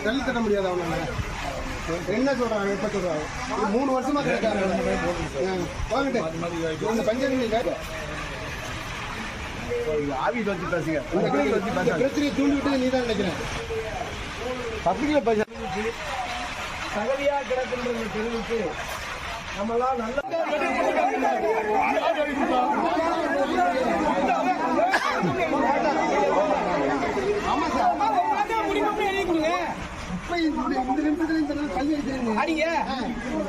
தள்ளி தர முடியாது அவனால. என்ன சொல்றாங்க? எப்ப சொல்றாங்க? 3 வருஷமா கேட்காரு. வாங்கிட்டு இந்த பஞ்சாயத்து ஆவியில் வச்சு பேசுங்க. பிரச்சனையை தூண்டி விட்டு நீ தான் நினைக்கிறேன். பப்ளிக்ல பேச தகுதியா கிடக்குன்றது தெரிவித்து நம்மளாம் நல்ல ஆமா சார் இப்ப இந்த நிமிஷத்துல கல்வி அடிக்கிறீங்க.